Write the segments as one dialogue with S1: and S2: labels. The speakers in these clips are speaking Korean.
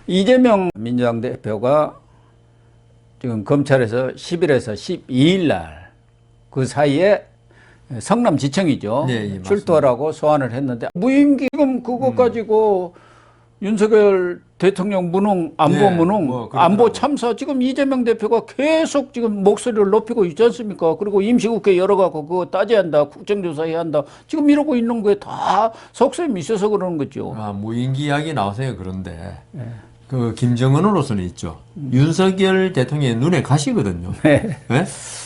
S1: 이재명 민주당 대표가 지금 검찰에서 10일에서 12일 날 그 사이에 성남지청이죠.
S2: 네,
S1: 출두하라고 소환을 했는데 무임기 지금 그것 가지고 윤석열 대통령 무능, 안보
S2: 네,
S1: 무능,
S2: 뭐
S1: 안보 참사 지금 이재명 대표가 계속 지금 목소리를 높이고 있지 않습니까? 그리고 임시국회 열어갖고 그거 따져야 한다, 국정조사해야 한다. 지금 이러고 있는 거에 다 속셈이 있어서 그러는 거죠.
S2: 아, 무인기 이야기 나오세요. 그런데 그 김정은으로서는 있죠. 윤석열 대통령의 눈에 가시거든요. 네?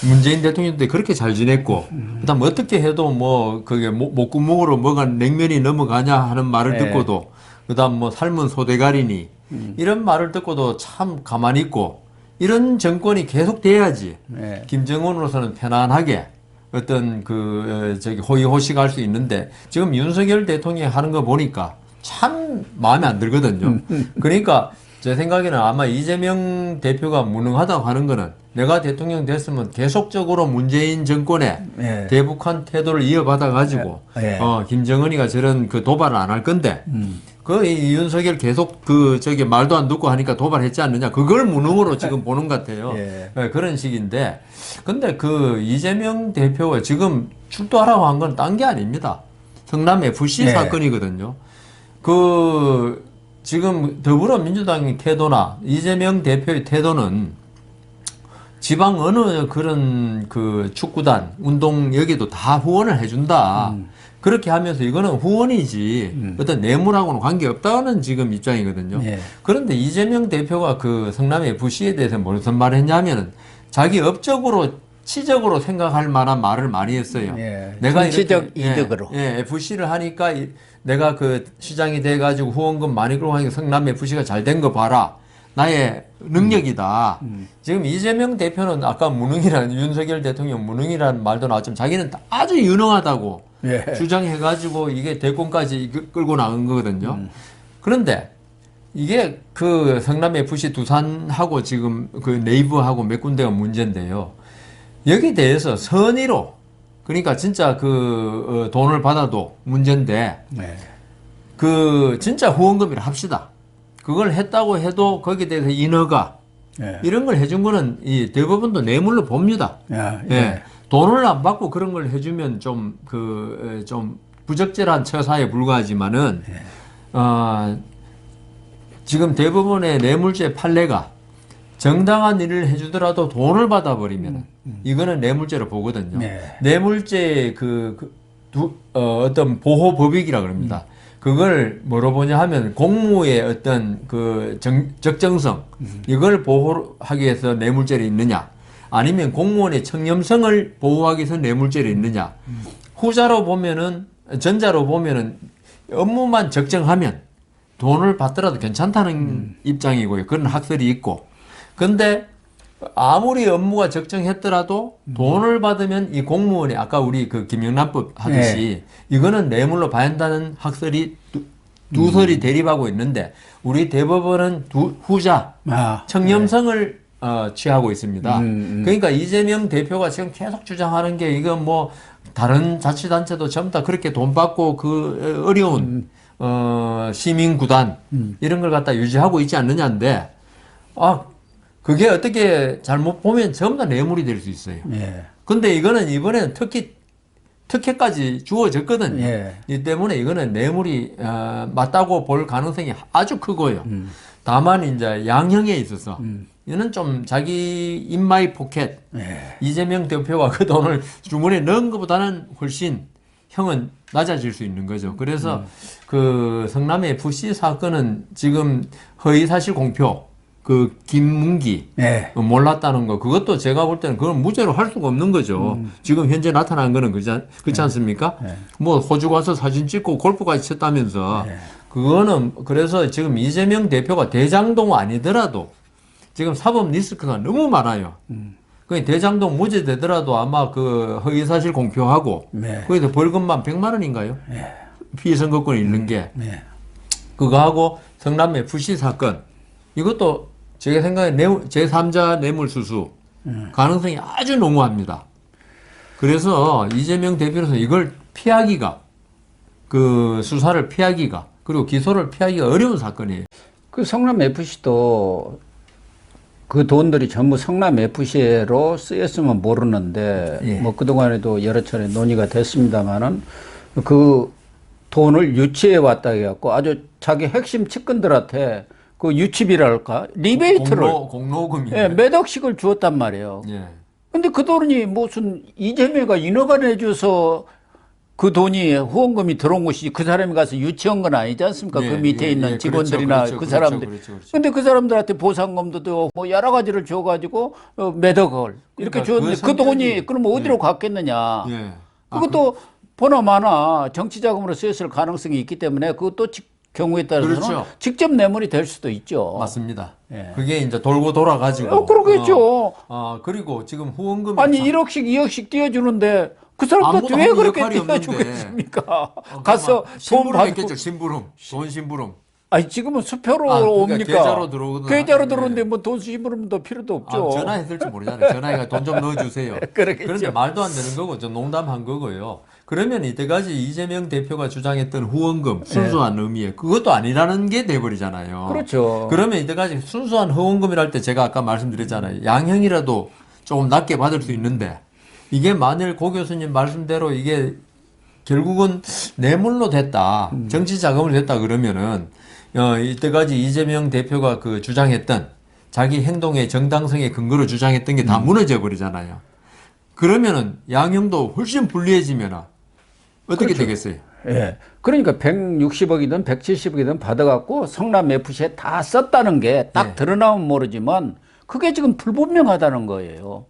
S2: 문재인 대통령도 그렇게 잘 지냈고, 그다음 어떻게 해도 뭐 그게 목구멍으로 뭐가 냉면이 넘어가냐 하는 말을 듣고도, 그다음 뭐 삶은 소대가리니 이런 말을 듣고도 참 가만히 있고 이런 정권이 계속 돼야지 김정은으로서는 편안하게 어떤 저기 호의호식할 수 있는데 지금 윤석열 대통령이 하는 거 보니까 참 마음에 안 들거든요. 그러니까 제 생각에는 아마 이재명 대표가 무능하다고 하는 거는 내가 대통령 됐으면 계속적으로 문재인 정권의 대북한 태도를 이어받아 가지고 김정은이가 저런 그 도발을 안 할 건데 이 윤석열 계속 저기 말도 안 듣고 하니까 도발했지 않느냐 그걸 무능으로 지금 보는 것 같아요. 그런 식인데 근데 이재명 대표가 지금 출두하라고 한 건 딴 게 아닙니다. 성남 FC 사건이거든요. 지금 더불어민주당의 태도나 이재명 대표의 태도는 지방 어느 그런 축구단, 운동 여기도 다 후원을 해준다. 그렇게 하면서 이거는 후원이지 어떤 뇌물하고는 관계없다는 지금 입장이거든요. 그런데 이재명 대표가 성남 FC에 대해서 무슨 말을 했냐면은 자기 업적으로 치적으로 생각할 만한 말을 많이 했어요. 내가
S1: 정치적 이득으로.
S2: FC를 하니까 내가 시장이 돼가지고 후원금 많이 끌고 하니까 성남 FC가 잘 된 거 봐라. 나의 능력이다. 지금 이재명 대표는 아까 윤석열 대통령 무능이라는 말도 나왔지만 자기는 아주 유능하다고 주장해가지고 이게 대권까지 끌고 나간 거거든요. 그런데 이게 성남 FC 두산하고 지금 네이버하고 몇 군데가 문제인데요. 여기에 대해서 선의로 그러니까 진짜 돈을 받아도 문제인데 진짜 후원금이라 합시다. 그걸 했다고 해도 거기에 대해서 인허가 이런 걸 해준 거는 대부분도 뇌물로 봅니다. 돈을 안 받고 그런 걸 해주면 좀 부적절한 처사에 불과하지만은 지금 대부분의 뇌물죄 판례가 정당한 일을 해주더라도 돈을 받아버리면 이거는 뇌물죄로 보거든요. 뇌물죄 어떤 보호법익이라 그럽니다. 그걸 뭐로 보냐 하면 공무의 어떤 적정성 이걸 보호하기 위해서 뇌물죄를 있느냐 아니면 공무원의 청렴성을 보호하기 위해서 뇌물죄를 있느냐 전자로 보면은 업무만 적정하면 돈을 받더라도 괜찮다는 입장이고요. 그런 학설이 있고 근데 아무리 업무가 적정했더라도 돈을 받으면 이 공무원이 아까 우리 김영란법 하듯이 이거는 뇌물로 봐야 한다는 학설이 두 설이 대립하고 있는데 우리 대법원은 후자 청렴성을 취하고 있습니다. 그러니까 이재명 대표가 지금 계속 주장하는 게 이건 뭐 다른 자치단체도 전부 다 그렇게 돈 받고 어려운 시민구단 이런 걸 갖다 유지하고 있지 않느냐인데 그게 어떻게 잘못 보면 전부 다 뇌물이 될 수 있어요. 근데 이거는 이번에는 특혜까지 주어졌거든요. 이 때문에 이거는 뇌물이 맞다고 볼 가능성이 아주 크고요. 다만 이제 양형에 있어서 이는 좀 자기 인마이 포켓 이재명 대표가 그 돈을 주머니에 넣은 것보다는 훨씬 형은 낮아질 수 있는 거죠. 그래서 성남의 FC 사건은 지금 허위사실 공표 김문기 몰랐다는 거 그것도 제가 볼 때는 그건 무죄로 할 수가 없는 거죠. 지금 현재 나타난 거는 그렇지 않습니까? 뭐 호주 가서 사진 찍고 골프까지 쳤다면서 그거는 그래서 지금 이재명 대표가 대장동 아니더라도 지금 사법 리스크가 너무 많아요. 대장동 무죄되더라도 아마 허위사실 공표하고 거기서 벌금만 100만 원인가요? 피선거권이 있는 게 그거하고 성남 FC 사건 이것도 제가 생각에 제3자 뇌물수수 가능성이 아주 농후합니다. 그래서 이재명 대표로서 이걸 피하기가 수사를 피하기가 그리고 기소를 피하기가 어려운 사건이에요.
S1: 그 성남 FC도 그 돈들이 전부 성남 FC로 쓰였으면 모르는데
S2: 예.
S1: 뭐 그동안에도 여러 차례 논의가 됐습니다만은 그 돈을 유치해 왔다 해갖고 아주 자기 핵심 측근들한테 그 유치비랄까 리베이트를
S2: 공로금이
S1: 예, 몇 억씩을 주었단 말이에요.
S2: 예.
S1: 근데 그 돈이 무슨 이재명이가 인허가 내줘서 그 돈이 후원금이 들어온 것이지 그 사람이 가서 유치한 건 아니지 않습니까?
S2: 예,
S1: 그 밑에
S2: 예,
S1: 있는
S2: 예,
S1: 직원들이나
S2: 그렇죠,
S1: 그
S2: 그렇죠,
S1: 사람들.
S2: 그렇죠.
S1: 근데 그 사람들한테 보상금도 뭐 여러 가지를 줘가지고 몇 억을 이렇게
S2: 그러니까
S1: 줬는데 그 돈이 그럼 어디로
S2: 예.
S1: 갔겠느냐?
S2: 예.
S1: 그것도 보나마나 정치 자금으로 쓰였을 가능성이 있기 때문에 그것도 경우에 따라서는
S2: 그렇죠.
S1: 직접 뇌물이 될 수도 있죠.
S2: 맞습니다.
S1: 예.
S2: 그게 이제 돌고 돌아가지고.
S1: 그러겠죠.
S2: 그리고 지금 후원금이
S1: 아니 1억씩 2억씩 띄워주는데 그 사람들한테
S2: 아무도
S1: 왜
S2: 아무
S1: 그렇게
S2: 역할이 없는데.
S1: 띄워주겠습니까? 가서 돈
S2: 심부름
S1: 받고.
S2: 했겠죠. 심부름. 돈 심부름.
S1: 아니 지금은 수표로
S2: 그러니까
S1: 옵니까?
S2: 계좌로 들어오거든.
S1: 계좌로
S2: 네.
S1: 들어오는데 뭐 돈 심부름도 필요도 없죠.
S2: 전화했을지 모르잖아요. 전화해가 돈 좀 넣어주세요.
S1: 그러겠죠.
S2: 그런데 말도 안 되는 거고 좀 농담한 거고요. 그러면 이때까지 이재명 대표가 주장했던 후원금 순수한 의미에 그것도 아니라는 게 돼버리잖아요.
S1: 그렇죠.
S2: 그러면 이때까지 순수한 후원금이랄 때 제가 아까 말씀드렸잖아요. 양형이라도 조금 낮게 받을 수 있는데 이게 만일 고 교수님 말씀대로 이게 결국은 뇌물로 됐다. 정치 자금으로 됐다 그러면은 이때까지 이재명 대표가 그 주장했던 자기 행동의 정당성의 근거로 주장했던 게 다 무너져 버리잖아요. 그러면은 양형도 훨씬 불리해지면 어떻게
S1: 그렇죠.
S2: 되겠어요?
S1: 예. 그러니까 160억이든 170억이든 받아갖고 성남 FC에 다 썼다는 게 딱
S2: 예.
S1: 드러나면 모르지만 그게 지금 불분명하다는 거예요.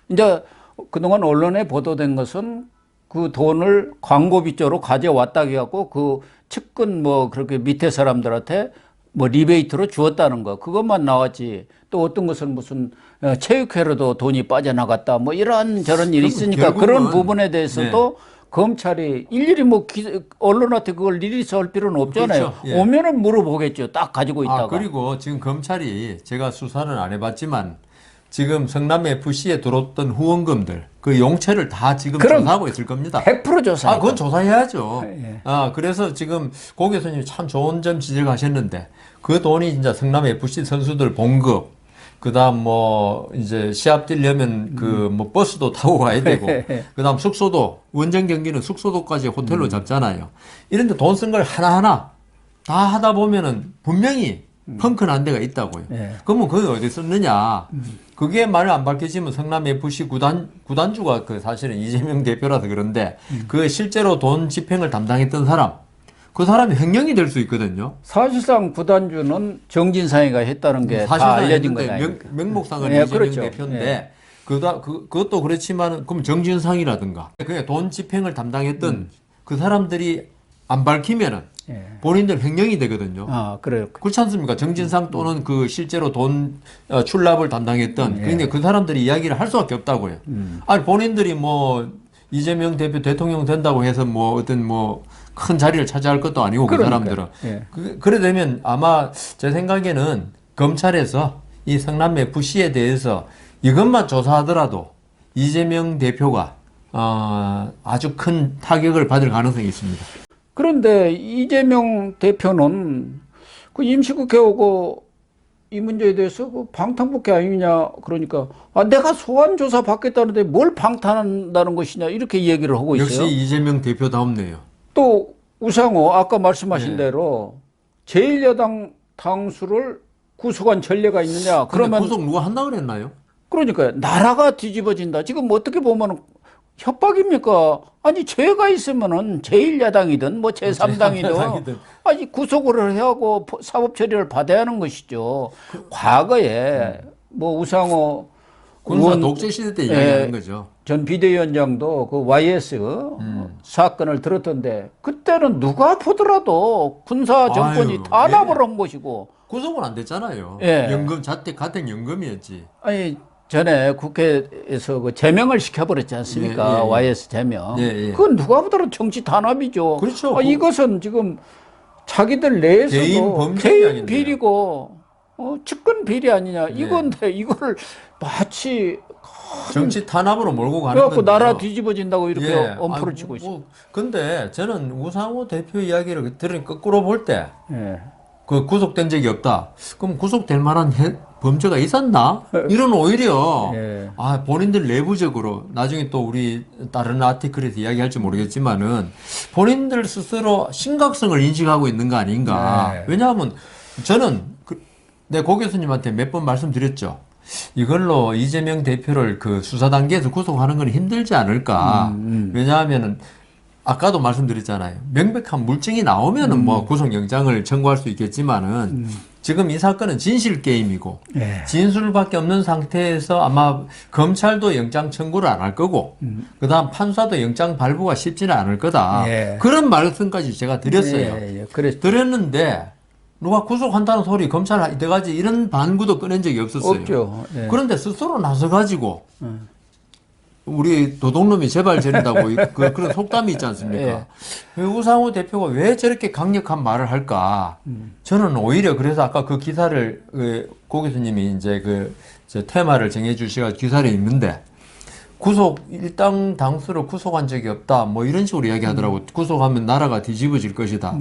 S1: 이제 그동안 언론에 보도된 것은 그 돈을 광고비 쪽으로 가져왔다 해갖고 그 측근 뭐 그렇게 밑에 사람들한테 뭐 리베이트로 주었다는 거 그것만 나왔지 또 어떤 것은 무슨 체육회로도 돈이 빠져나갔다 뭐 이런 저런 일이 있으니까 그런 부분에 대해서도 검찰이 일일이 뭐 언론한테 그걸 리리스 할 필요는 없잖아요.
S2: 그렇죠. 예.
S1: 오면은 물어보겠죠. 딱 가지고 있다가.
S2: 그리고 지금 검찰이 제가 수사는 안 해봤지만 지금 성남 FC에 들어왔던 후원금들 그 용체를 다 지금
S1: 그럼
S2: 조사하고 있을 겁니다.
S1: 100% 조사.
S2: 그건 조사해야죠.
S1: 예.
S2: 그래서 지금 고 교수님이 참 좋은 점 지적하셨는데 그 돈이 진짜 성남 FC 선수들 봉급, 그다음 뭐 이제 시합 뛰려면 그 뭐 버스도 타고 가야 되고, 그다음 숙소도 원정 경기는 숙소도까지 호텔로 잡잖아요. 이런데 돈 쓴 걸 하나하나 다 하다 보면은 분명히 펑크 난 데가 있다고요.
S1: 예.
S2: 그러면 그게 어디 썼느냐? 그게 말 안 밝혀지면 성남 FC 구단주가 그 사실은 이재명 대표라서 그런데 그 실제로 돈 집행을 담당했던 사람, 그 사람이 횡령이 될 수 있거든요.
S1: 사실상 구단주는 정진상이가 했다는 게 다
S2: 사실상
S1: 알려진 거
S2: 했는데
S1: 아닙니까?
S2: 명목상은
S1: 예,
S2: 이재명
S1: 그렇죠.
S2: 대표인데 그것도 그렇지만 그럼 정진상이라든가 그냥 돈 집행을 담당했던 그 사람들이 안 밝히면은
S1: 예.
S2: 본인들 횡령이 되거든요.
S1: 그래요.
S2: 그렇지 않습니까? 정진상 또는 그 실제로 돈 출납을 담당했던 그러니까 그 사람들이 이야기를 할 수밖에 없다고요. 아니 본인들이 뭐 이재명 대표 대통령 된다고 해서 뭐 어떤 뭐 큰 자리를 차지할 것도 아니고 그
S1: 그러니까요.
S2: 사람들은
S1: 예.
S2: 그래 되면 아마 제 생각에는 검찰에서 이 성남 FC에 대해서 이것만 조사하더라도 이재명 대표가 아주 큰 타격을 받을 가능성이 있습니다.
S1: 그런데 이재명 대표는 그 임시국회 오고 이 문제에 대해서 그 방탄복귀 아니냐 그러니까 내가 소환 조사 받겠다는데 뭘 방탄한다는 것이냐 이렇게 얘기를 하고 있어요.
S2: 역시 이재명 대표다움네요.
S1: 또 우상호 아까 말씀하신
S2: 네.
S1: 대로 제1야당 당수를 구속한 전례가 있느냐
S2: 그러면
S1: 그러면
S2: 구속 누가 한다 그랬나요?
S1: 그러니까 나라가 뒤집어진다. 지금 어떻게 보면 협박입니까? 아니 죄가 있으면은 제1야당이든 뭐 제3당이든 아니 구속을 해하고 사법 처리를 받아야 하는 것이죠. 과거에 뭐 우상호
S2: 군사
S1: 의원
S2: 독재 시대 때 이야기하는 거죠.
S1: 전 비대위원장도 그 YS 사건을 들었던데 그때는 누가 보더라도 군사 정권이
S2: 아유,
S1: 탄압을 한 것이고
S2: 구속은 안 됐잖아요.
S1: 예.
S2: 연금 자택 가택 연금이었지.
S1: 아니 전에 국회에서 그 제명을 시켜버렸지 않습니까?
S2: 예, 예, 예.
S1: YS 제명.
S2: 예, 예.
S1: 그건 누가 보더라도 정치 탄압이죠.
S2: 그렇죠.
S1: 이것은 지금 자기들 내에서도
S2: 개인 범죄
S1: 개인
S2: 이야기인데요.
S1: 비리고 측근 비리 아니냐
S2: 예.
S1: 이건데 이거를 마치
S2: 정치 탄압으로 몰고 가는
S1: 그래갖고
S2: 건데요.
S1: 나라 뒤집어진다고 이렇게
S2: 예.
S1: 엄포를
S2: 아이고,
S1: 치고 있어요.
S2: 근데 저는 우상호 대표 이야기를 들으니 거꾸로 볼 때
S1: 예.
S2: 그 구속된 적이 없다. 그럼 구속될 만한 범죄가 있었나? 이런 오히려
S1: 예.
S2: 아 본인들 내부적으로 나중에 또 우리 다른 아티클에서 이야기할지 모르겠지만은 본인들 스스로 심각성을 인식하고 있는 거 아닌가?
S1: 네.
S2: 왜냐하면 저는 내 고 교수님한테 몇 번 말씀드렸죠. 이걸로 이재명 대표를 그 수사 단계에서 구속하는 건 힘들지 않을까? 왜냐하면은 아까도 말씀드렸잖아요. 명백한 물증이 나오면은 뭐 구속영장을 청구할 수 있겠지만은 지금 이 사건은 진실 게임이고
S1: 예.
S2: 진술밖에 없는 상태에서 아마 검찰도 영장 청구를 안 할 거고 그다음 판사도 영장 발부가 쉽지는 않을 거다.
S1: 예.
S2: 그런 말씀까지 제가 드렸어요.
S1: 예, 예. 그랬
S2: 드렸는데 누가 구속한다는 소리 검찰 이때까지 이런 반구도 꺼낸 적이 없었어요.
S1: 없죠. 예.
S2: 그런데 스스로 나서가지고 우리 도둑놈이 제발 저린다고 그런 속담이 있지 않습니까? 왜 우상호 대표가 왜 저렇게 강력한 말을 할까? 저는 오히려 그래서 아까 그 기사를 고 교수님이 이제 저 테마를 정해주시가 기사를 읽는데 구속 일당 당수로 구속한 적이 없다 뭐 이런 식으로 이야기하더라고. 구속하면 나라가 뒤집어질 것이다.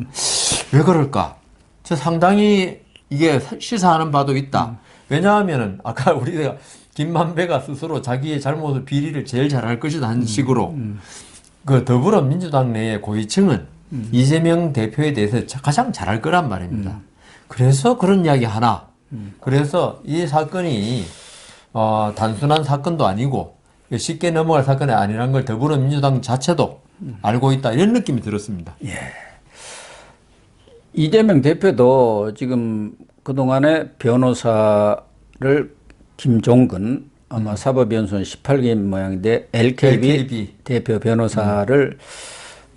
S2: 왜 그럴까? 저 상당히 이게 시사하는 바도 있다. 왜냐하면은 아까 우리가 김만배가 스스로 자기의 잘못을 비리를 제일 잘할 것이다 한 식으로 그 더불어민주당 내의 고위층은 이재명 대표에 대해서 가장 잘할 거란 말입니다. 그래서 그런 이야기 하나. 그래서 이 사건이 단순한 사건도 아니고 쉽게 넘어갈 사건이 아니라는 걸 더불어민주당 자체도 알고 있다 이런 느낌이 들었습니다.
S1: 예. 이재명 대표도 지금 그동안에 변호사를 김종근 아마 사법연수원 18기인 모양인데 LKB 대표 변호사를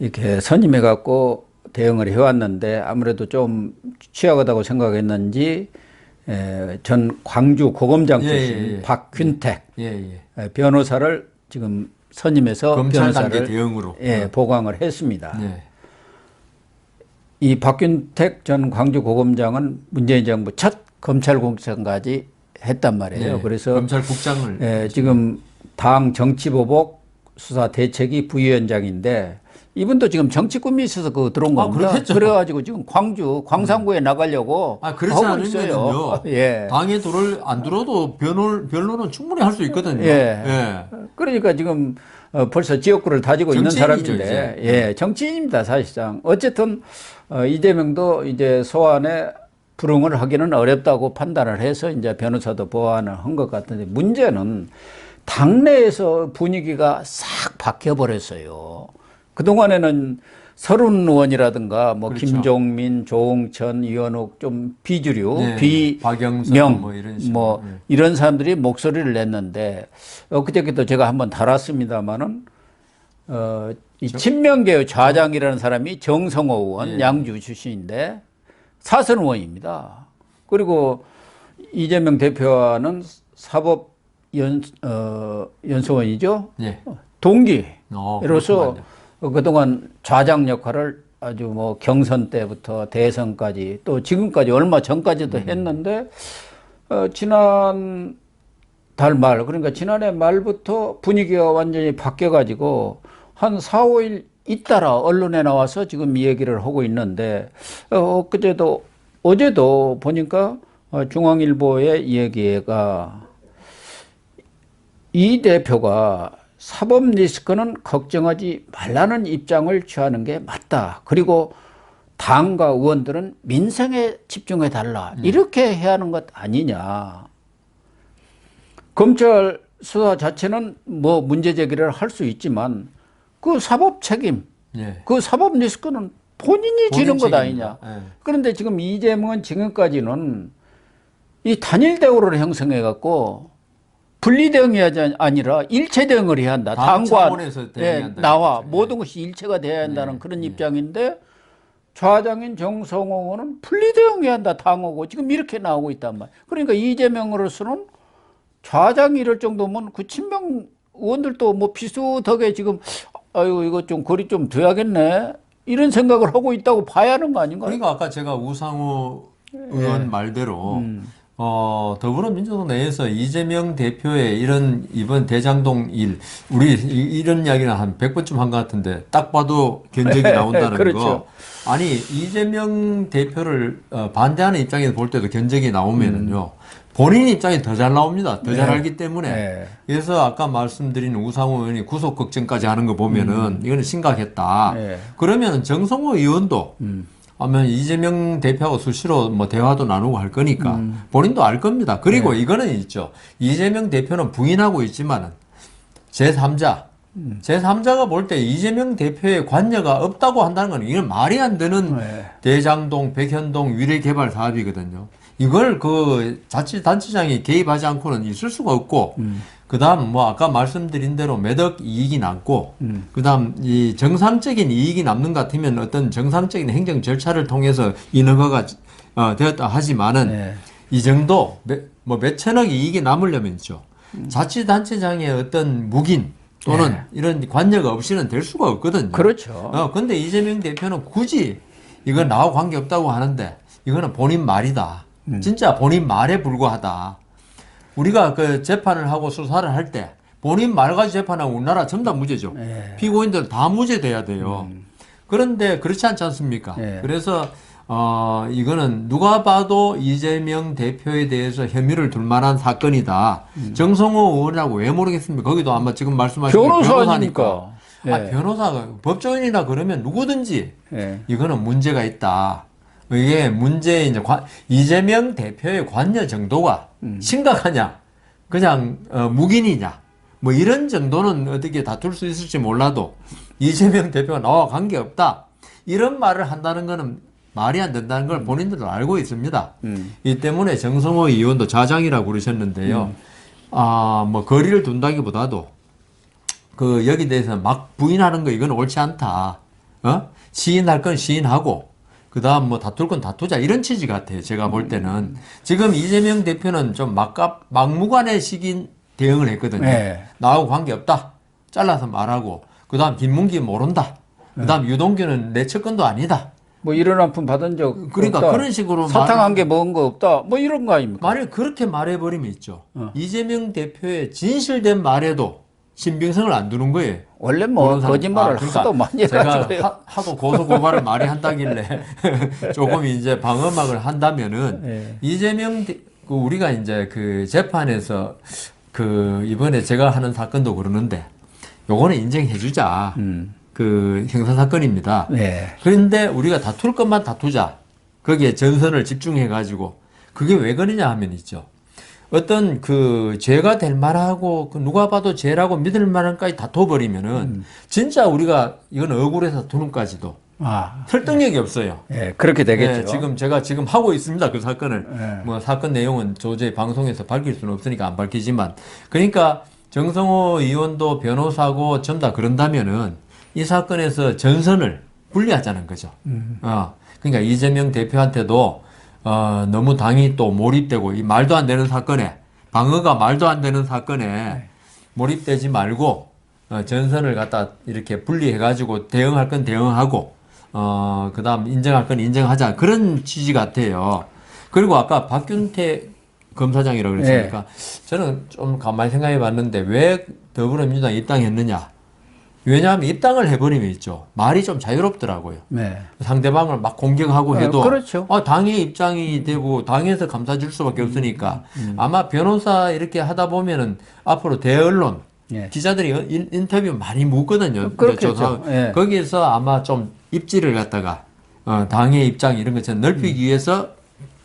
S1: 이렇게 선임해 갖고 대응을 해왔는데 아무래도 좀 취약하다고 생각했는지 전 광주 고검장 출신 박균택 변호사를 지금 선임해서
S2: 검찰 단계
S1: 변호사를
S2: 대응으로
S1: 보강을 했습니다. 이 박균택 전 광주 고검장은 문재인 정부 첫 검찰국장까지 했단 말이에요. 그래서
S2: 검찰국장을
S1: 지금 당 정치보복 수사 대책위 부위원장인데 이분도 지금 정치 꿈이 있어서 들어온 겁니다. 그래가지고 지금 광주 광산구에 나가려고
S2: 그렇지
S1: 하고 있어요.
S2: 예. 당에 안 들어도 변론은 충분히 할 수 있거든요.
S1: 그러니까 지금 벌써 지역구를 다지고 있는 사람인데, 정치인입니다 사실상. 어쨌든 이재명도 이제 소환에 불응을 하기는 어렵다고 판단을 해서 이제 변호사도 보완을 한 것 같은데 문제는 당내에서 분위기가 싹 바뀌어버렸어요. 그동안에는 서른 의원이라든가 뭐 김종민, 조홍천, 이현욱 좀 비주류, 비명 뭐 이런 사람들이 목소리를 냈는데 그저께도 제가 한번 달았습니다마는 이 친명계의 좌장이라는 사람이 정성호 의원 양주 출신인데 사선 의원입니다. 그리고 이재명 대표와는 사법연수원이죠. 동기로서 그동안 좌장 역할을 아주 뭐 경선 때부터 대선까지 또 지금까지 얼마 전까지도 했는데 지난 달 말 그러니까 지난해 말부터 분위기가 완전히 바뀌어가지고 한 4, 5일 잇따라 언론에 나와서 지금 이 얘기를 하고 있는데 어제도 보니까 중앙일보의 얘기가 이 대표가 사법 리스크는 걱정하지 말라는 입장을 취하는 게 맞다. 그리고 당과 의원들은 민생에 집중해 달라. 이렇게 해야 하는 것 아니냐. 검찰 수사 자체는 뭐 문제 제기를 할 수 있지만 그 사법 책임, 그 사법 리스크는 본인이 지는 것 아니냐. 그런데 지금 이재명은 지금까지는 이 단일 대우를 형성해 갖고 분리 대응이 아니라 일체 대응을 해야 한다. 당과 나와 모든 것이 일체가 돼야 한다는 그런 입장인데 좌장인 정성호 의원은 분리 대응해야 한다. 당하고 지금 이렇게 나오고 있단 말이에요. 그러니까 이재명으로서는 좌장이 이럴 정도면 그 친명 의원들도 뭐 비슷하게 지금 아유 이거 좀 거리 좀 둬야겠네 이런 생각을 하고 있다고 봐야 하는 거 아닌가요?
S2: 그러니까 아까 제가 우상호 의원 말대로 더불어민주당 내에서 이재명 대표의 이번 대장동 일, 우리 이런 이야기는 한 100번쯤 한 것 같은데, 딱 봐도 견적이 나온다는
S1: 그렇죠.
S2: 거. 아니, 이재명 대표를 반대하는 입장에서 볼 때도 견적이 나오면은요, 본인 입장이 더 잘 나옵니다. 더 잘 알기 때문에.
S1: 네.
S2: 그래서 아까 말씀드린 우상호 의원이 구속 걱정까지 하는 거 보면은, 이거는 심각했다.
S1: 네.
S2: 그러면은 정성호 의원도, 하면 이재명 대표하고 수시로 뭐 대화도 나누고 할 거니까 본인도 알 겁니다. 그리고 이거는 있죠. 이재명 대표는 부인하고 있지만은 제3자가 볼 때 이재명 대표의 관여가 없다고 한다는 건 이건 말이 안 되는 대장동, 백현동 위례개발 사업이거든요. 이걸 그 자치단체장이 개입하지 않고는 있을 수가 없고, 그 다음 뭐 아까 말씀드린 대로 매덕 이익이 남고, 그 다음 이 정상적인 이익이 남는 것 같으면 어떤 정상적인 행정 절차를 통해서 인허가가 되었다 하지만은 이 정도 몇천억 이익이 남으려면요. 자치단체장의 어떤 묵인 또는 이런 관여가 없이는 될 수가 없거든요.
S1: 그렇죠.
S2: 근데 이재명 대표는 굳이 이건 나하고 관계없다고 하는데 이거는 본인 말이다. 진짜 본인 말에 불과하다. 우리가 그 재판을 하고 수사를 할 때 본인 말 가지고 재판하고 우리나라 전부 다 무죄죠. 피고인들 다 무죄돼야 돼요. 그런데 그렇지 않지 않습니까? 그래서 이거는 누가 봐도 이재명 대표에 대해서 혐의를 둘 만한 사건이다. 정성호 의원이라고 왜 모르겠습니까? 거기도 아마 지금 말씀하신
S1: 변호사니까.
S2: 변호사가 법조인이라 그러면 누구든지 이거는 문제가 있다. 이게 이재명 대표의 관여 정도가 심각하냐, 그냥 묵인이냐, 뭐 이런 정도는 어떻게 다툴 수 있을지 몰라도 이재명 대표가 나와 관계없다 이런 말을 한다는 거는 말이 안 된다는 걸 본인들도 알고 있습니다. 이 때문에 정성호 의원도 자장이라고 그러셨는데요. 뭐 거리를 둔다기보다도 여기 대해서 막 부인하는 거 이건 옳지 않다. 시인할 건 시인하고 그 다음 뭐 다툴 건 다투자 이런 취지 같아요. 제가 볼 때는. 지금 이재명 대표는 좀 막무가내 식인 대응을 했거든요. 나하고 관계없다. 잘라서 말하고. 그 다음 김문기 모른다. 그 다음 유동규는 내 측근도 아니다.
S1: 뭐 이런 한 푼 받은 적
S2: 그러니까
S1: 없다.
S2: 그런 식으로
S1: 사탕 한 개 먹은 거 없다. 뭐 이런 거 아닙니까?
S2: 만약 그렇게 말해버리면 있죠. 이재명 대표의 진실된 말에도 신빙성을 안 두는 거예요.
S1: 원래 뭐 거짓말을
S2: 그러니까
S1: 하도 많이 해가지고요.
S2: 제가 하도 고소고발을 많이 한다길래 조금 이제 방어막을 한다면은 이재명 우리가 이제 그 재판에서 이번에 제가 하는 사건도 그러는데 요거는 인정해주자. 그 형사사건입니다. 그런데 우리가 다툴 것만 다투자. 거기에 전선을 집중해가지고 그게 왜 그러냐 하면 있죠. 어떤 죄가 될 만하고 누가 봐도 죄라고 믿을 만한까지 다퉈버리면은 진짜 우리가 이건 억울해서 다투는까지도 설득력이 없어요.
S1: 그렇게 되겠죠.
S2: 제가 지금 하고 있습니다. 그 사건을. 뭐 사건 내용은 도저히 방송에서 밝힐 수는 없으니까 안 밝히지만. 그러니까 정성호 의원도 변호사고 전부 다 그런다면은 이 사건에서 전선을 분리하자는 거죠. 그러니까 이재명 대표한테도 너무 당이 또 몰입되고 이 말도 안 되는 사건에 방어가 말도 안 되는 사건에 몰입되지 말고 전선을 갖다 이렇게 분리해가지고 대응할 건 대응하고 그다음 인정할 건 인정하자 그런 취지 같아요. 그리고 아까 박균태 검사장이라고 그랬으니까 저는 좀 가만히 생각해 봤는데 왜 더불어민주당 입당했느냐. 왜냐하면 입당을 해버리면 있죠. 말이 좀 자유롭더라고요. 상대방을 막 공격하고 해도
S1: 그렇죠.
S2: 당의 입장이 되고 당에서 감싸줄 수밖에 없으니까 아마 변호사 이렇게 하다 보면은 앞으로 대언론 기자들이 인터뷰 많이 묻거든요.
S1: 그렇겠죠.
S2: 거기에서 아마 좀 입지를 갖다가 당의 입장 이런 것처럼 넓히기 위해서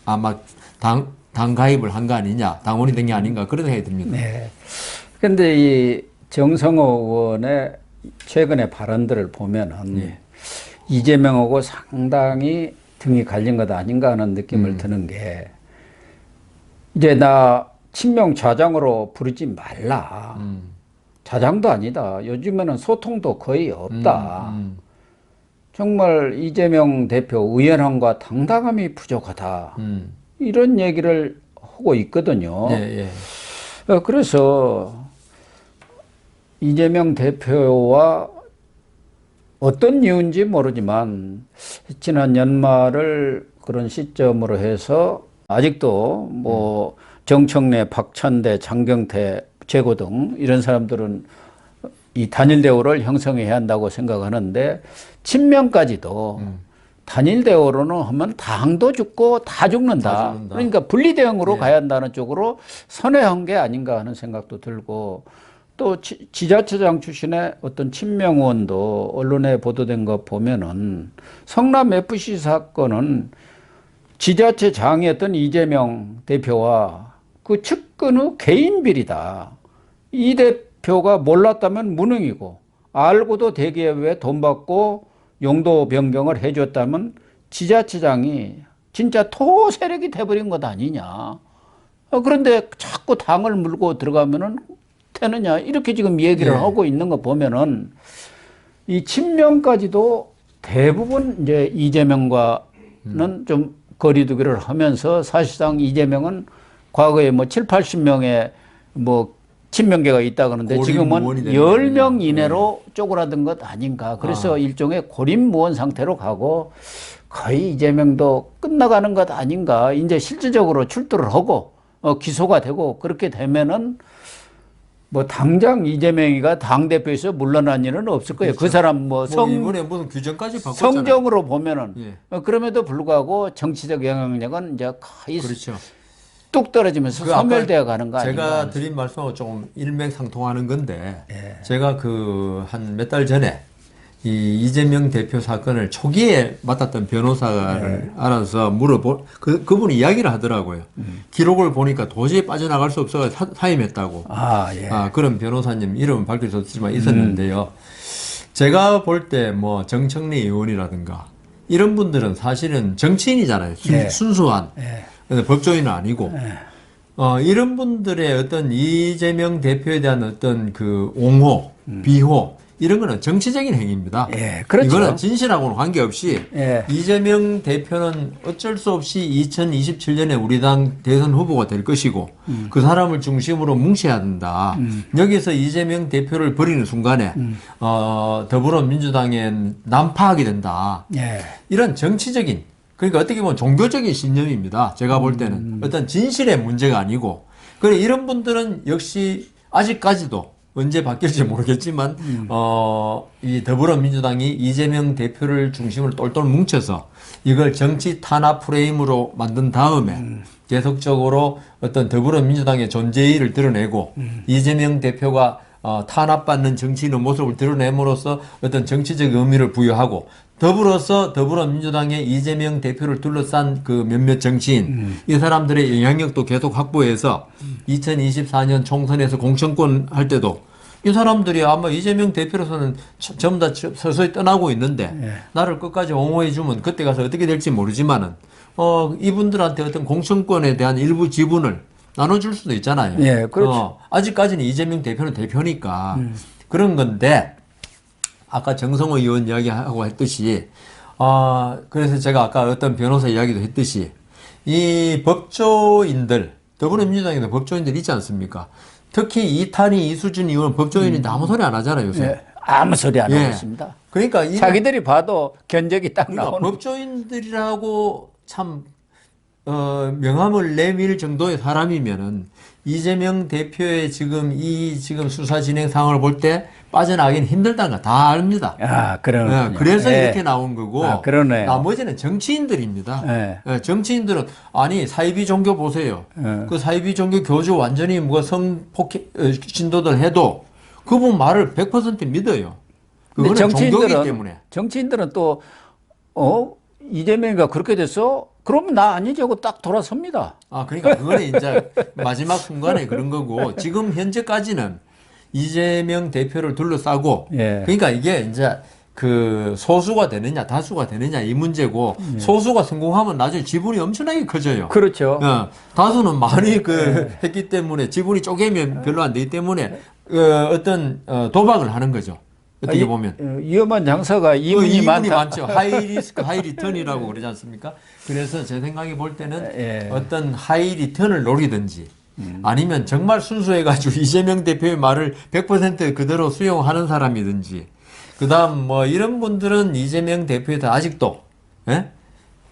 S2: 아마 당 가입을 한 거 아니냐, 당원이 된 게 아닌가 그런 생각이 듭니다.
S1: 그런데 이 정성호 의원의 최근의 발언들을 보면은 이재명하고 상당히 등이 갈린 것 아닌가 하는 느낌을 드는 게 이제 나 친명 좌장으로 부르지 말라. 좌장도 아니다. 요즘에는 소통도 거의 없다. 정말 이재명 대표 의연함과 당당함이 부족하다. 이런 얘기를 하고 있거든요. 그래서 이재명 대표와 어떤 이유인지 모르지만 지난 연말을 그런 시점으로 해서 아직도 뭐 정청래, 박찬대, 장경태, 재고등 이런 사람들은 이 단일 대우를 형성해야 한다고 생각하는데 친명까지도 단일 대우로는 하면 당도 죽고 다 죽는다. 그러니까 분리 대응으로 가야 한다는 쪽으로 선회한 게 아닌가 하는 생각도 들고 또 지자체장 출신의 어떤 친명 의원도 언론에 보도된 거 보면은 성남 FC 사건은 지자체장이었던 이재명 대표와 그 측근의 개인 비리다. 이 대표가 몰랐다면 무능이고 알고도 대기업에 돈 받고 용도 변경을 해줬다면 지자체장이 진짜 토 세력이 돼버린 것 아니냐. 그런데 자꾸 당을 물고 들어가면은 되느냐. 이렇게 지금 얘기를 하고 있는 거 보면은 이 친명까지도 대부분 이제 이재명과는 좀 거리두기를 하면서 사실상 이재명은 과거에 뭐 7, 80명의 뭐 친명계가 있다 그러는데 지금은 10명 이내로 쪼그라든 것 아닌가. 그래서 일종의 고립무원 상태로 가고 거의 이재명도 끝나가는 것 아닌가. 이제 실질적으로 출두를 하고 기소가 되고 그렇게 되면은 뭐 당장 이재명이가 당대표에서 물러난 일은 없을 거예요.
S2: 그렇죠.
S1: 그 사람 뭐
S2: 이번에 무슨 규정까지 바꿨잖아요.
S1: 성정으로 보면은 그럼에도 불구하고 정치적 영향력은 이제 거의
S2: 그렇죠.
S1: 뚝 떨어지면서 소멸되어 가는 거 아닌가.
S2: 제가 드린 말씀하고 조금 일맥상통하는 건데 제가 그 한 몇 달 전에 이 이재명 대표 사건을 초기에 맡았던 변호사를 알아서 그분이 이야기를 하더라고요. 기록을 보니까 도저히 빠져나갈 수 없어서 사임했다고. 그런 변호사님 이름은 밝힐 수 없지만 있었는데요. 제가 볼 때 뭐 정청래 의원이라든가 이런 분들은 사실은 정치인이잖아요. 순수한. 법조인은 아니고. 이런 분들의 어떤 이재명 대표에 대한 어떤 그 옹호, 비호, 이런 거는 정치적인 행위입니다.
S1: 그렇죠.
S2: 이거는 진실하고는 관계없이 이재명 대표는 어쩔 수 없이 2027년에 우리 당 대선 후보가 될 것이고 그 사람을 중심으로 뭉쳐야 된다. 여기서 이재명 대표를 버리는 순간에 더불어민주당에 난파하게 된다. 이런 정치적인 그러니까 어떻게 보면 종교적인 신념입니다. 제가 볼 때는 어떤 진실의 문제가 아니고 그래 이런 분들은 역시 아직까지도 언제 바뀔지 모르겠지만 이 더불어민주당이 이재명 대표를 중심으로 똘똘 뭉쳐서 이걸 정치 탄압 프레임으로 만든 다음에 계속적으로 어떤 더불어민주당의 존재의를 드러내고 이재명 대표가 탄압받는 정치인의 모습을 드러냄으로써 어떤 정치적 의미를 부여하고 더불어서 더불어민주당의 이재명 대표를 둘러싼 그 몇몇 정치인 이 사람들의 영향력도 계속 확보해서 2024년 총선에서 공천권 할 때도 이 사람들이 아마 이재명 대표로서는 전부 다 서서히 떠나고 있는데 나를 끝까지 옹호해주면 그때 가서 어떻게 될지 모르지만은 이분들한테 어떤 공천권에 대한 일부 지분을 나눠줄 수도 있잖아요.
S1: 그렇죠.
S2: 아직까지는 이재명 대표는 대표니까 그런 건데 아까 정성호 의원 이야기하고 했듯이 그래서 제가 아까 어떤 변호사 이야기도 했듯이 이 법조인들 더불어민주당에도 법조인들 있지 않습니까? 특히 이탄희 이수진 의원 법조인인데 아무 소리 안 하잖아요 요새.
S1: 아무 소리 안 하고 있습니다.
S2: 그러니까
S1: 자기들이 봐도 견적이 딱 나오는.
S2: 법조인들이라고 참 명함을 내밀 정도의 사람이면은 이재명 대표의 지금 수사 진행 상황을 볼 때 빠져나가긴 힘들다는 거 다 압니다. 그래서 이렇게 나온 거고 나머지는 정치인들입니다. 정치인들은 아니 사이비 종교 보세요. 그 사이비 종교 교주 완전히 뭐 성폭행 신도들 해도 그분 말을 100% 믿어요. 그거는 종교이기 때문에.
S1: 정치인들은 또 이재명이가 그렇게 됐어? 그러면 나 아니지 하고 딱 돌아섭니다.
S2: 그러니까 그거는 이제 마지막 순간에 그런 거고 지금 현재까지는 이재명 대표를 둘러싸고 그러니까 이게 이제 그 소수가 되느냐 다수가 되느냐 이 문제고 소수가 성공하면 나중에 지분이 엄청나게 커져요.
S1: 그렇죠.
S2: 다수는 많이 했기 때문에 지분이 쪼개면 별로 안 되기 때문에 어떤 도박을 하는 거죠. 어떻게 보면
S1: 위험한 장사가 이윤이
S2: 많죠. 하이 리스크 하이 리턴이라고 그러지 않습니까? 그래서 제 생각에 볼 때는 어떤 하이 리턴을 노리든지 아니면 정말 순수해가지고 이재명 대표의 말을 100% 그대로 수용하는 사람이든지 그다음 뭐 이런 분들은 이재명 대표에 아직도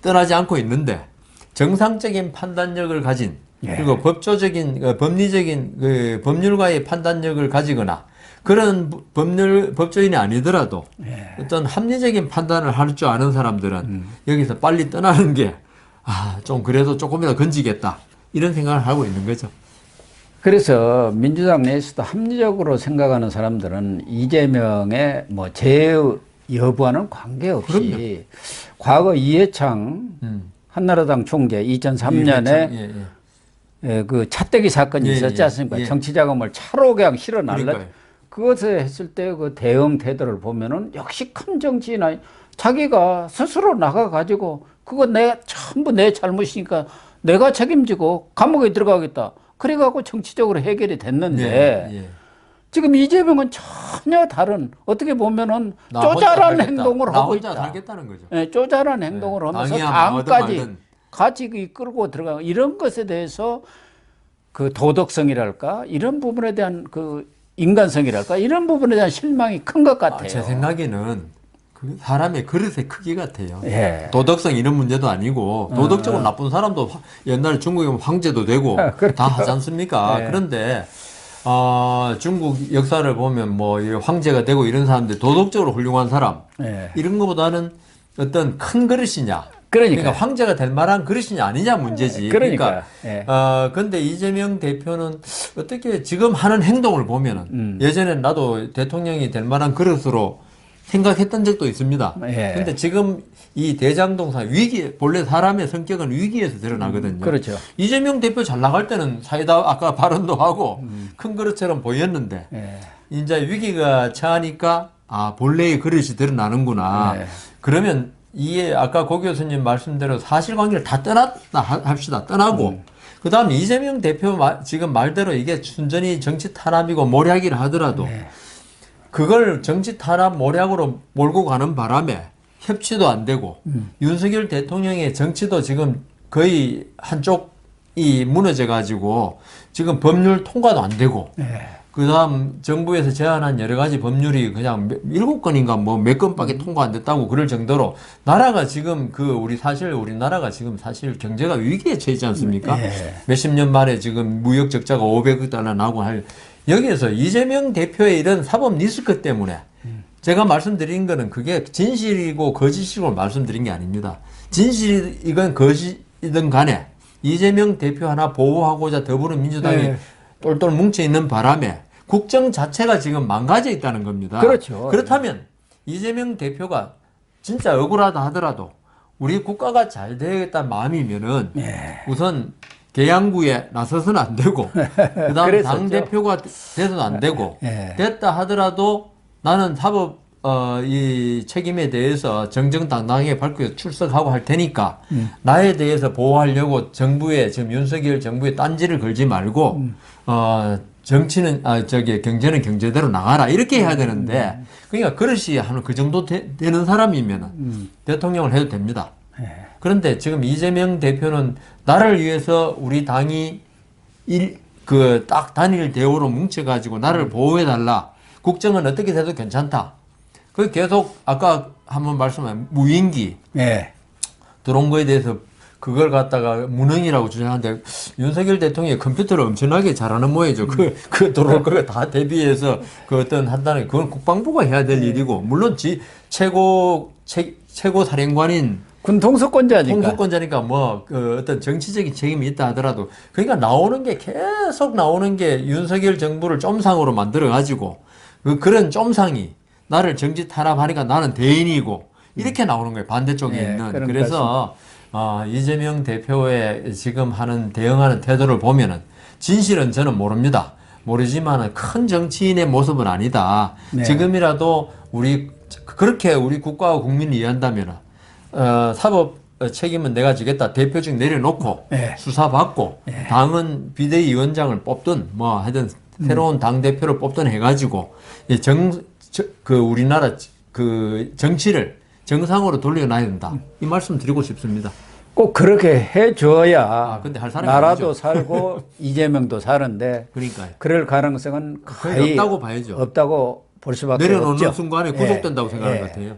S2: 떠나지 않고 있는데 정상적인 판단력을 가진
S1: 예.
S2: 그리고 법조적인 법리적인 그 법률가의 판단력을 가지거나 그런 법조인이 아니더라도 어떤 합리적인 판단을 할 줄 아는 사람들은 여기서 빨리 떠나는 게 좀 그래도 조금이라도 건지겠다 이런 생각을 하고 있는 거죠.
S1: 그래서 민주당 내에서도 합리적으로 생각하는 사람들은 이재명의 뭐 제외 여부와는 관계없이 과거 이해창 한나라당 총재 2003년에 그 차떼기 사건이 있었지 않습니까? 정치 자금을 차로 그냥 실어날라. 그것을 했을 때 그 대응 태도를 보면은 역시 큰 정치인이 자기가 스스로 나가가지고 그거 전부 내 잘못이니까 내가 책임지고 감옥에 들어가겠다. 그래갖고 정치적으로 해결이 됐는데 지금 이재명은 전혀 다른 어떻게 보면은 쪼잘한 행동을 하고 있다.
S2: 살겠다는 거죠.
S1: 네, 쪼잘한 행동을 하면서 당까지 같이 이끌고 들어가고 이런 것에 대해서 그 도덕성이랄까 이런 부분에 대한 그 인간성이랄까 이런 부분에 대한 실망이 큰 것 같아요.
S2: 제 생각에는 그 사람의 그릇의 크기 같아요.
S1: 예.
S2: 도덕성 이런 문제도 아니고 도덕적으로 나쁜 사람도 옛날 중국에 황제도 되고 다 하지 않습니까? 그런데 중국 역사를 보면 뭐 황제가 되고 이런 사람들 도덕적으로 훌륭한 사람 이런 것보다는 어떤 큰 그릇이냐 그러니까 황제가 될 만한 그릇이냐 아니냐 문제지. 그러니까 근데 이재명 대표는 어떻게 지금 하는 행동을 보면은 예전에 나도 대통령이 될 만한 그릇으로 생각했던 적도 있습니다. 근데 지금 이 대장동사 위기, 본래 사람의 성격은 위기에서 드러나거든요.
S1: 그렇죠.
S2: 이재명 대표 잘 나갈 때는 사이다 아까 발언도 하고 큰 그릇처럼 보였는데 이제 위기가 처하니까 본래의 그릇이 드러나는구나. 그러면 이게 아까 고 교수님 말씀대로 사실관계를 다 떠났다 합시다. 떠나고 그 다음 이재명 대표 지금 말대로 이게 순전히 정치 탄압이고 모략이라 하더라도 그걸 정치 탄압 모략으로 몰고 가는 바람에 협치도 안 되고 윤석열 대통령의 정치도 지금 거의 한쪽이 무너져 가지고 지금 법률 통과도 안 되고 그다음 정부에서 제안한 여러 가지 법률이 그냥 7건인가 뭐 몇 건밖에 통과 안 됐다고 그럴 정도로 나라가 지금 우리나라가 지금 사실 경제가 위기에 처했지 않습니까? 몇십 년 만에 지금 무역 적자가 500억 달러 나고 할 여기에서 이재명 대표의 이런 사법 리스크 때문에 제가 말씀드린 거는 그게 진실이고 거짓이고 말씀드린 게 아닙니다. 진실이건 거짓이든 간에 이재명 대표 하나 보호하고자 더불어민주당이 똘똘 뭉쳐있는 바람에 국정 자체가 지금 망가져 있다는 겁니다.
S1: 그렇죠.
S2: 그렇다면 이재명 대표가 진짜 억울하다 하더라도 우리 국가가 잘 되겠다는 마음이면은 우선 개양구에 나서서는 안 되고 그다음 당대표가 돼서는 안 되고 됐다 하더라도 나는 사법 이 책임에 대해서 정정당당하게 밝히고 출석하고 할 테니까 나에 대해서 보호하려고 지금 윤석열 정부에 딴지를 걸지 말고 정치는 경제는 경제대로 나가라 이렇게 해야 되는데 그러니까 그릇이 한 그 정도 되는 사람이면 대통령을 해도 됩니다. 그런데 지금 이재명 대표는 나를 위해서 우리 당이 딱 단일 대우로 뭉쳐가지고 나를 보호해달라. 국정은 어떻게 돼도 괜찮다. 그 계속 아까 한번 말씀한 무인기 들어온 거에 대해서 그걸 갖다가 무능이라고 주장하는데 윤석열 대통령이 컴퓨터를 엄청나게 잘하는 모양이죠. 그 들어올 거가 다 대비해서 그 어떤 한다는 그건 국방부가 해야 될 일이고 물론 최고 사령관인 통수권자니까 뭐 그 어떤 정치적인 책임이 있다 하더라도 그러니까 계속 나오는 게 윤석열 정부를 쫌상으로 만들어 가지고 그런 쫌상이 나를 정치 탄압하니까 나는 대인이고 이렇게 나오는 거예요. 반대쪽에 있는. 그래서 이재명 대표의 지금 대응하는 태도를 보면은 진실은 저는 모릅니다. 모르지만 큰 정치인의 모습은 아니다. 지금이라도 그렇게 우리 국가와 국민을 이해한다면 사법 책임은 내가 지겠다. 대표직 내려놓고 수사받고 당은 비대위원장을 뽑든 뭐 하여튼 새로운 당대표를 뽑든 해가지고 우리나라 정치를 정상으로 돌려놔야 된다. 이 말씀 드리고 싶습니다.
S1: 꼭 그렇게 해줘야
S2: 근데 할 사람이
S1: 나라도
S2: 아니죠.
S1: 살고 이재명도 사는데
S2: 그러니까요.
S1: 그럴 가능성은 거의
S2: 없다고 봐야죠.
S1: 없다고 볼 수밖에 없죠.
S2: 내려놓는 순간에 구속된다고 생각하는 것 같아요.